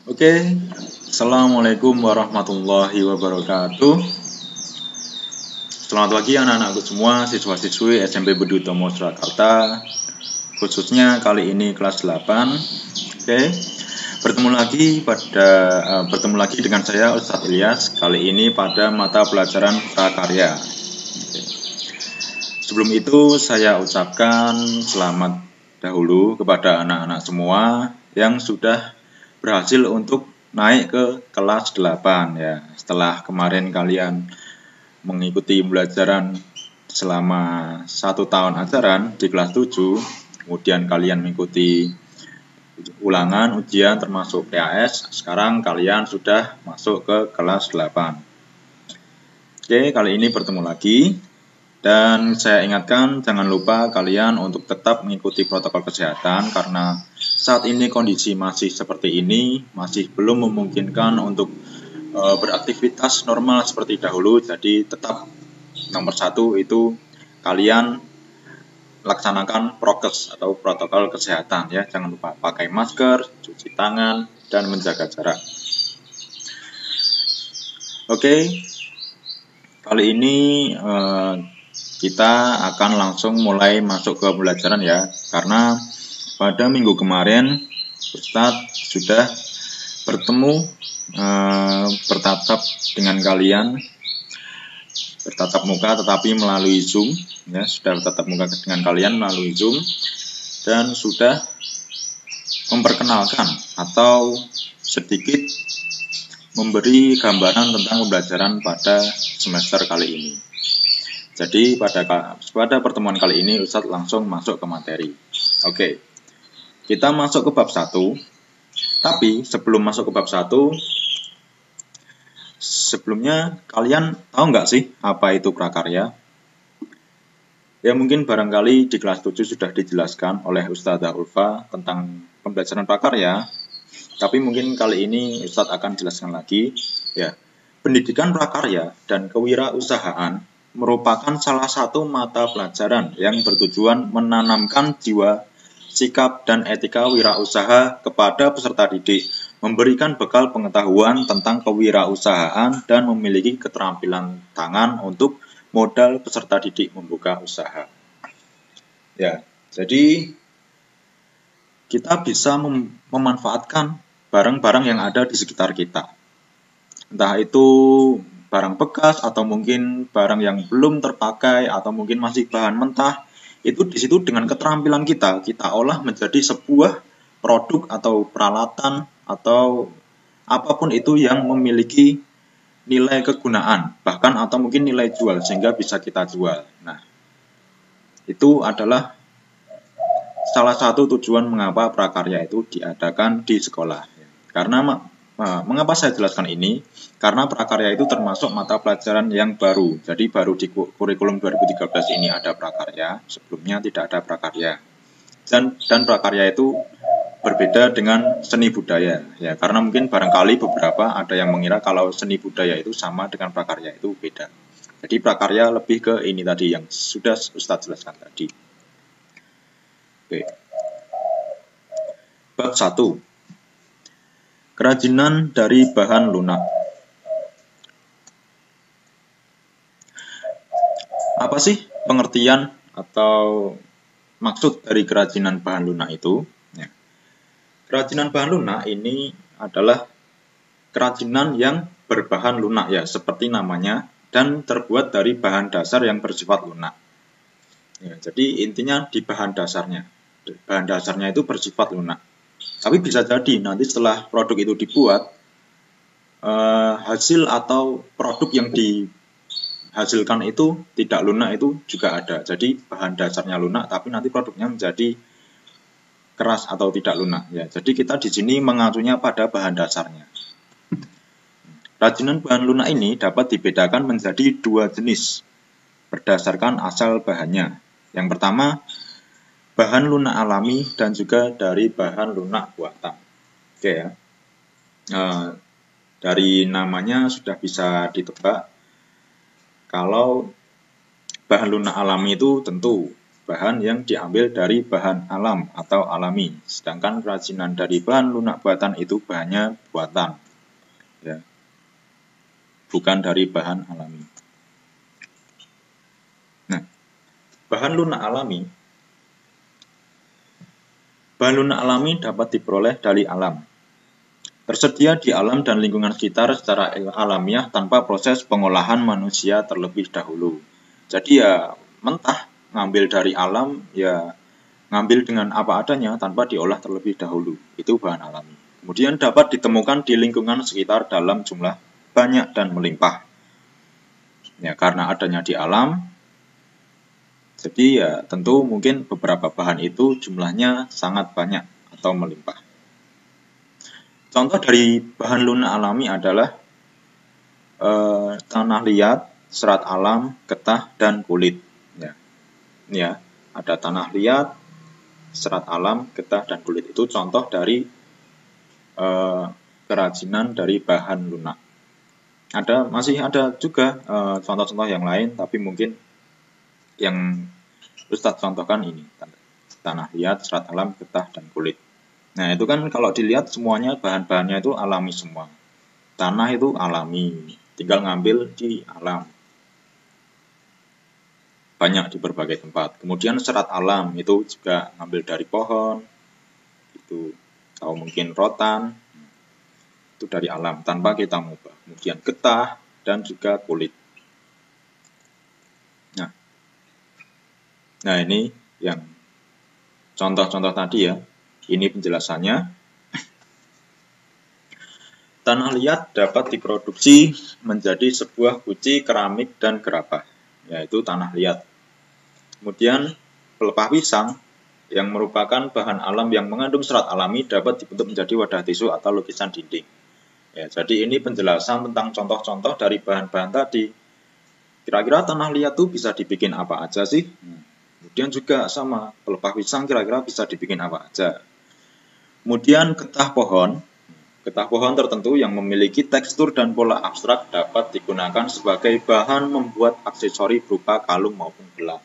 Oke, Assalamualaikum warahmatullahi wabarakatuh. Selamat pagi anak-anakku semua, siswa-siswi SMP Budi Utomo Surakarta, khususnya kali ini kelas 8. Oke, bertemu lagi dengan saya Ustadz Ilyas, kali ini pada mata pelajaran prakarya. Oke. Sebelum itu saya ucapkan selamat dahulu kepada anak-anak semua yang sudah berhasil untuk naik ke kelas 8 ya. Setelah kemarin kalian mengikuti pembelajaran selama 1 tahun ajaran di kelas 7, kemudian kalian mengikuti ulangan, ujian termasuk PAS, sekarang kalian sudah masuk ke kelas 8. Oke, kali ini bertemu lagi. Dan saya ingatkan, jangan lupa kalian untuk tetap mengikuti protokol kesehatan karena saat ini kondisi masih seperti ini, masih belum memungkinkan untuk beraktivitas normal seperti dahulu. Jadi tetap nomor 1 itu kalian laksanakan prokes atau protokol kesehatan ya. Jangan lupa pakai masker, cuci tangan, dan menjaga jarak. Oke, kali ini kita akan langsung mulai masuk ke pembelajaran ya, karena pada minggu kemarin Ustadz sudah bertatap dengan kalian, bertatap muka tetapi melalui Zoom ya, sudah bertatap muka dengan kalian melalui Zoom dan sudah memperkenalkan atau sedikit memberi gambaran tentang pembelajaran pada semester kali ini. Jadi pada pertemuan kali ini Ustadz langsung masuk ke materi. Oke, kita masuk ke bab 1. Tapi sebelum masuk ke bab 1, sebelumnya kalian tahu nggak sih apa itu prakarya? Ya mungkin barangkali di kelas 7 sudah dijelaskan oleh Ustadzah Ulfa tentang pembelajaran prakarya. Tapi mungkin kali ini Ustadz akan jelaskan lagi. Ya, pendidikan prakarya dan kewirausahaan merupakan salah satu mata pelajaran yang bertujuan menanamkan jiwa, sikap, dan etika wirausaha kepada peserta didik, memberikan bekal pengetahuan tentang kewirausahaan, dan memiliki keterampilan tangan untuk modal peserta didik membuka usaha. Ya, jadi kita bisa memanfaatkan barang-barang yang ada di sekitar kita. Entah itu barang bekas atau mungkin barang yang belum terpakai atau mungkin masih bahan mentah, itu di situ dengan keterampilan kita olah menjadi sebuah produk atau peralatan atau apapun itu yang memiliki nilai kegunaan, bahkan atau mungkin nilai jual sehingga bisa kita jual. Nah, itu adalah salah satu tujuan mengapa prakarya itu diadakan di sekolah. Karena mengapa saya jelaskan ini? Karena prakarya itu termasuk mata pelajaran yang baru. Jadi baru di kurikulum 2013 ini ada prakarya, sebelumnya tidak ada prakarya. Dan prakarya itu berbeda dengan seni budaya. Ya, karena mungkin barangkali beberapa ada yang mengira kalau seni budaya itu sama dengan prakarya, itu beda. Jadi prakarya lebih ke ini tadi yang sudah Ustadz jelaskan tadi. Oke. Bab 1. Kerajinan dari bahan lunak. Apa sih pengertian atau maksud dari kerajinan bahan lunak itu? Ya. Kerajinan bahan lunak ini adalah kerajinan yang berbahan lunak ya, seperti namanya, dan terbuat dari bahan dasar yang bersifat lunak. Ya, jadi intinya di bahan dasarnya. Bahan dasarnya itu bersifat lunak. Tapi bisa jadi nanti setelah produk itu dibuat, hasil atau produk yang dihasilkan itu tidak lunak itu juga ada. Jadi bahan dasarnya lunak, tapi nanti produknya menjadi keras atau tidak lunak. Ya, jadi kita di sini mengacunya pada bahan dasarnya. Kerajinan bahan lunak ini dapat dibedakan menjadi 2 jenis berdasarkan asal bahannya. Yang pertama, bahan lunak alami dan juga dari bahan lunak buatan. Oke ya. Dari namanya sudah bisa ditebak kalau bahan lunak alami itu tentu bahan yang diambil dari bahan alam atau alami. Sedangkan kerajinan dari bahan lunak buatan itu bahannya buatan, ya, bukan dari bahan alami. Nah, bahan lunak alami dapat diperoleh dari alam. Tersedia di alam dan lingkungan sekitar secara alamiah tanpa proses pengolahan manusia terlebih dahulu. Jadi ya mentah, ngambil dari alam, ya ngambil dengan apa adanya tanpa diolah terlebih dahulu. Itu bahan alami. Kemudian dapat ditemukan di lingkungan sekitar dalam jumlah banyak dan melimpah. Ya, karena adanya di alam, jadi ya tentu mungkin beberapa bahan itu jumlahnya sangat banyak atau melimpah. Contoh dari bahan lunak alami adalah tanah liat, serat alam, getah, dan kulit. Ya, ada tanah liat, serat alam, getah, dan kulit. Itu contoh dari kerajinan dari bahan lunak. Masih ada juga contoh-contoh yang lain, tapi mungkin yang Ustadz contohkan ini, tanah liat, serat alam, getah, dan kulit. Nah, itu kan kalau dilihat semuanya bahan-bahannya itu alami semua. Tanah itu alami, tinggal ngambil di alam. Banyak di berbagai tempat. Kemudian serat alam itu juga ngambil dari pohon, itu atau mungkin rotan, itu dari alam tanpa kita mengubah. Kemudian getah dan juga kulit. Nah ini yang contoh-contoh tadi ya. Ini penjelasannya. Tanah liat dapat diproduksi menjadi sebuah guci, keramik, dan gerabah, yaitu tanah liat. Kemudian pelepah pisang yang merupakan bahan alam yang mengandung serat alami dapat dibentuk menjadi wadah tisu atau lukisan dinding. Ya, jadi ini penjelasan tentang contoh-contoh dari bahan-bahan tadi. Kira-kira tanah liat itu bisa dibikin apa aja sih? Kemudian juga sama, pelepah pisang kira-kira bisa dibikin apa aja. Kemudian getah pohon tertentu yang memiliki tekstur dan pola abstrak dapat digunakan sebagai bahan membuat aksesori berupa kalung maupun gelang.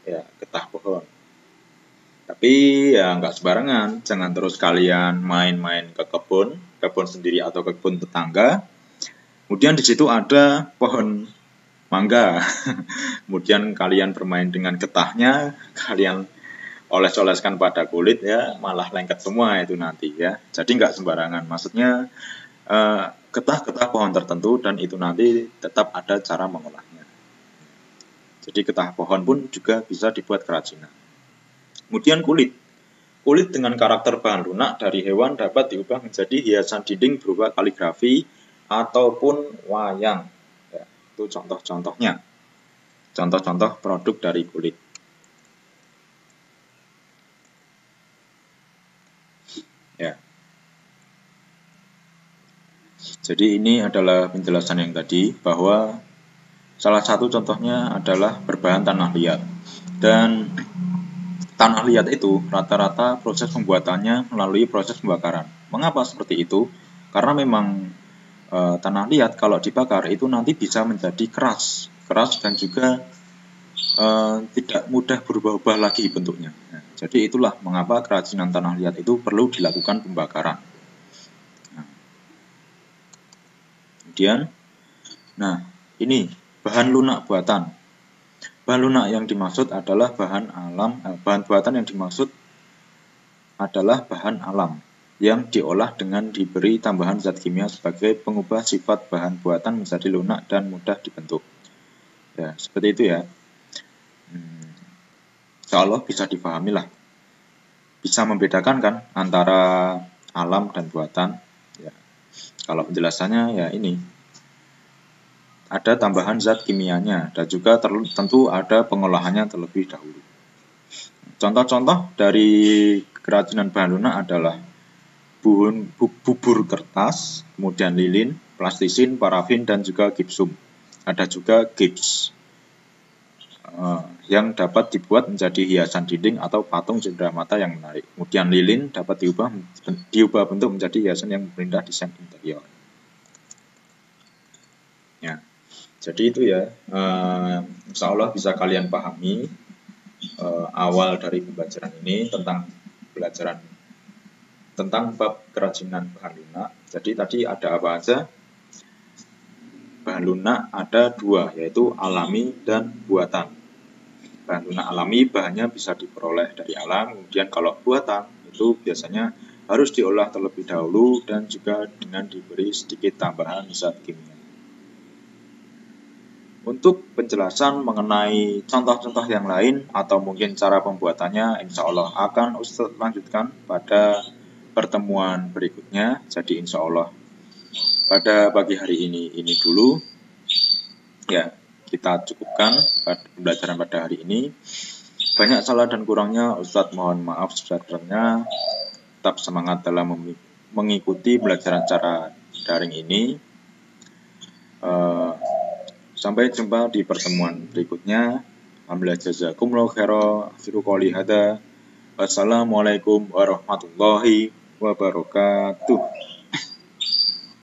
Ya, getah pohon. Tapi ya nggak sembarangan, jangan terus kalian main-main ke kebun sendiri atau ke kebun tetangga. Kemudian di situ ada pohon mangga. Kemudian kalian bermain dengan getahnya, kalian oles-oleskan pada kulit, ya malah lengket semua itu nanti ya. Jadi nggak sembarangan, maksudnya getah-getah pohon tertentu dan itu nanti tetap ada cara mengolahnya. Jadi getah pohon pun juga bisa dibuat kerajinan. Kemudian kulit dengan karakter bahan lunak dari hewan dapat diubah menjadi hiasan dinding berupa kaligrafi ataupun wayang. Ya, itu contoh-contohnya. Contoh-contoh produk dari kulit. Ya. Jadi ini adalah penjelasan yang tadi bahwa salah satu contohnya adalah berbahan tanah liat. Dan tanah liat itu rata-rata proses pembuatannya melalui proses pembakaran. Mengapa seperti itu? Karena memang tanah liat kalau dibakar itu nanti bisa menjadi keras dan juga tidak mudah berubah-ubah lagi bentuknya. Nah, jadi itulah mengapa kerajinan tanah liat itu perlu dilakukan pembakaran. Kemudian, ini bahan lunak buatan. Bahan lunak yang dimaksud adalah bahan buatan yang dimaksud adalah bahan alam yang diolah dengan diberi tambahan zat kimia sebagai pengubah sifat bahan buatan menjadi lunak dan mudah dibentuk. Ya, seperti itu ya. Insya Allah bisa dipahami lah. Bisa membedakan kan antara alam dan buatan. Ya. Kalau penjelasannya ya ini. Ada tambahan zat kimianya dan juga tentu ada pengolahannya terlebih dahulu. Contoh-contoh dari kerajinan bahan lunak adalah bubur kertas, kemudian lilin, plastisin, parafin, dan juga gipsum. Ada juga gips yang dapat dibuat menjadi hiasan dinding atau patung cenderamata yang menarik. Kemudian lilin dapat diubah bentuk menjadi hiasan yang memperindah desain interior. Ya, jadi itu ya, insya Allah bisa kalian pahami. awal dari pembelajaran ini tentang bab kerajinan bahan lunak. Jadi tadi ada apa aja? Bahan lunak ada dua, yaitu alami dan buatan. Bahan lunak alami bahannya bisa diperoleh dari alam, kemudian kalau buatan itu biasanya harus diolah terlebih dahulu dan juga dengan diberi sedikit tambahan zat kimia. Untuk penjelasan mengenai contoh-contoh yang lain atau mungkin cara pembuatannya, insya Allah akan Ustadz lanjutkan pada pertemuan berikutnya. Jadi insya Allah pada pagi hari ini dulu ya, kita cukupkan pembelajaran pada hari ini. Banyak salah dan kurangnya Ustadz mohon maaf sebesar-besarnya. Tetap semangat dalam mengikuti pembelajaran secara daring ini. Sampai jumpa di pertemuan berikutnya. Alhamdulillah, jazakumullahu khairan. Akhiru qouli hadza. Wassalamualaikum warahmatullahi wabarakatuh.